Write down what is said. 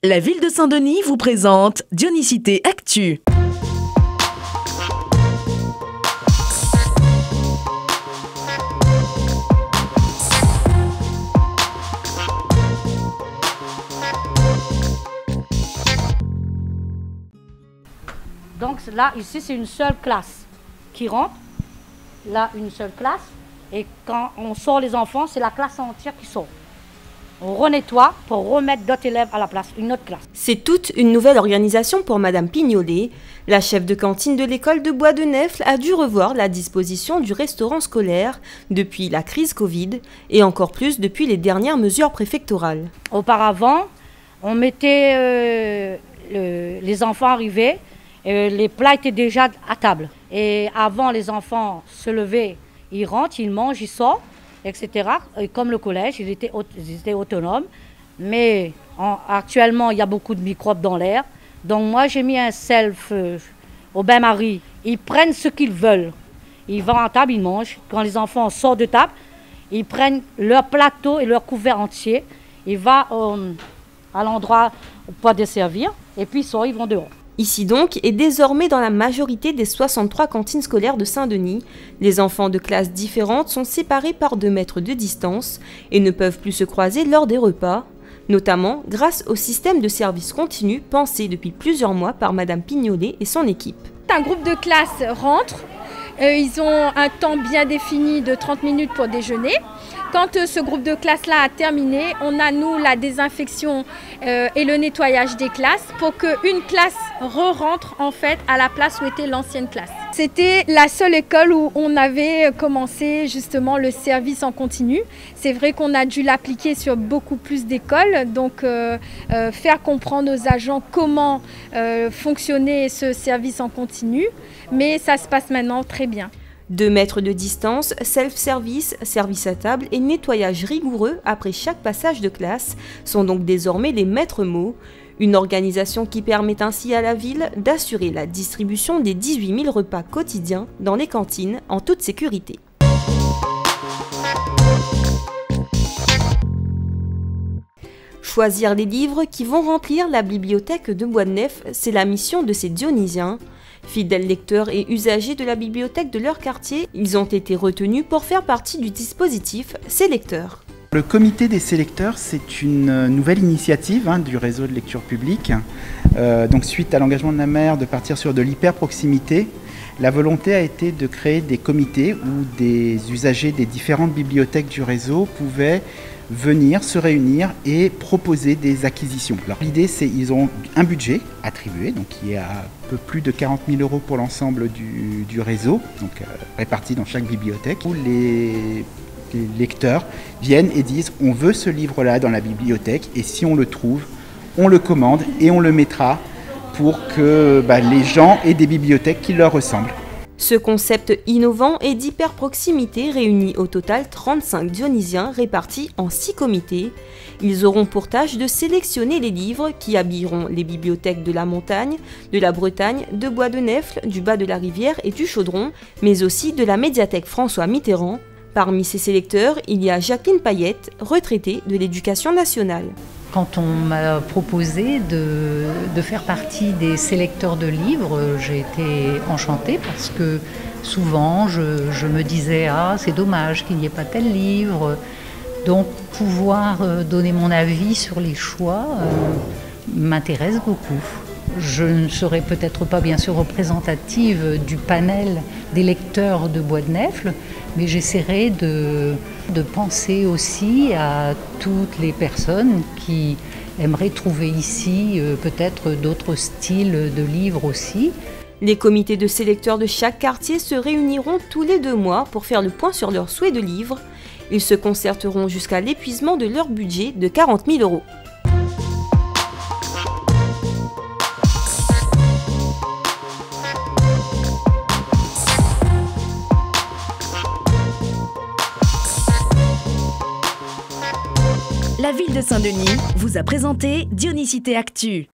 La ville de Saint-Denis vous présente Dionysité Actu. Donc là, ici, c'est une seule classe qui rentre. Là, une seule classe. Et quand on sort les enfants, c'est la classe entière qui sort. On renettoie pour remettre d'autres élèves à la place, une autre classe. C'est toute une nouvelle organisation pour Madame Pignolet. La chef de cantine de l'école de Bois-de-Nèfles a dû revoir la disposition du restaurant scolaire depuis la crise Covid et encore plus depuis les dernières mesures préfectorales. Auparavant, on mettait les enfants arrivés, les plats étaient déjà à table. Et avant, les enfants se levaient, ils rentrent, ils mangent, ils sortent, etc. Et comme le collège, ils étaient autonomes. Mais actuellement, il y a beaucoup de microbes dans l'air. Donc moi, j'ai mis un self au bain-marie. Ils prennent ce qu'ils veulent. Ils vont à table, ils mangent. Quand les enfants sortent de table, ils prennent leur plateau et leur couvert entier. Ils vont à l'endroit pour desservir. Et puis ils vont dehors. Ici donc, et désormais dans la majorité des 63 cantines scolaires de Saint-Denis, les enfants de classes différentes sont séparés par 2 mètres de distance et ne peuvent plus se croiser lors des repas, notamment grâce au système de service continu pensé depuis plusieurs mois par Madame Pignolet et son équipe. Un groupe de classe rentre, ils ont un temps bien défini de 30 minutes pour déjeuner. Quand ce groupe de classe-là a terminé, on a, nous, la désinfection et le nettoyage des classes pour qu'une classe re-rentre en fait à la place où était l'ancienne classe. C'était la seule école où on avait commencé justement le service en continu. C'est vrai qu'on a dû l'appliquer sur beaucoup plus d'écoles, donc faire comprendre aux agents comment fonctionnait ce service en continu, mais ça se passe maintenant très bien. 2 mètres de distance, self-service, service à table et nettoyage rigoureux après chaque passage de classe sont donc désormais les maîtres mots. Une organisation qui permet ainsi à la ville d'assurer la distribution des 18 000 repas quotidiens dans les cantines en toute sécurité. Choisir les livres qui vont remplir la bibliothèque de Bois-de-Nèfles, c'est la mission de ces Dionysiens. Fidèles lecteurs et usagers de la bibliothèque de leur quartier, ils ont été retenus pour faire partie du dispositif Sélecteurs. Le comité des sélecteurs, c'est une nouvelle initiative du réseau de lecture publique. Donc suite à l'engagement de la maire de partir sur de l'hyper-proximité, la volonté a été de créer des comités où des usagers des différentes bibliothèques du réseau pouvaient venir se réunir et proposer des acquisitions. Alors l'idée, c'est qu'ils ont un budget attribué, donc qui est à peu plus de 40 000 € pour l'ensemble du réseau, donc réparti dans chaque bibliothèque, où les lecteurs viennent et disent on veut ce livre-là dans la bibliothèque et si on le trouve, on le commande et on le mettra pour que les gens aient des bibliothèques qui leur ressemblent. Ce concept innovant et d'hyper-proximité réunit au total 35 Dionysiens répartis en 6 comités. Ils auront pour tâche de sélectionner les livres qui habilleront les bibliothèques de la Montagne, de la Bretagne, de Bois-de-Nèfles, du Bas de la Rivière et du Chaudron, mais aussi de la médiathèque François Mitterrand. Parmi ces sélecteurs, il y a Jacqueline Payette, retraitée de l'Éducation nationale. Quand on m'a proposé de faire partie des sélecteurs de livres, j'ai été enchantée parce que souvent je me disais « Ah, c'est dommage qu'il n'y ait pas tel livre ». Donc pouvoir donner mon avis sur les choix m'intéresse beaucoup. Je ne serai peut-être pas bien sûr représentative du panel des lecteurs de Bois-de-Nèfles, mais j'essaierai de penser aussi à toutes les personnes qui aimeraient trouver ici peut-être d'autres styles de livres aussi. Les comités de sélecteurs de chaque quartier se réuniront tous les 2 mois pour faire le point sur leurs souhaits de livres. Ils se concerteront jusqu'à l'épuisement de leur budget de 40 000 €. La ville de Saint-Denis vous a présenté Dionysité Actu.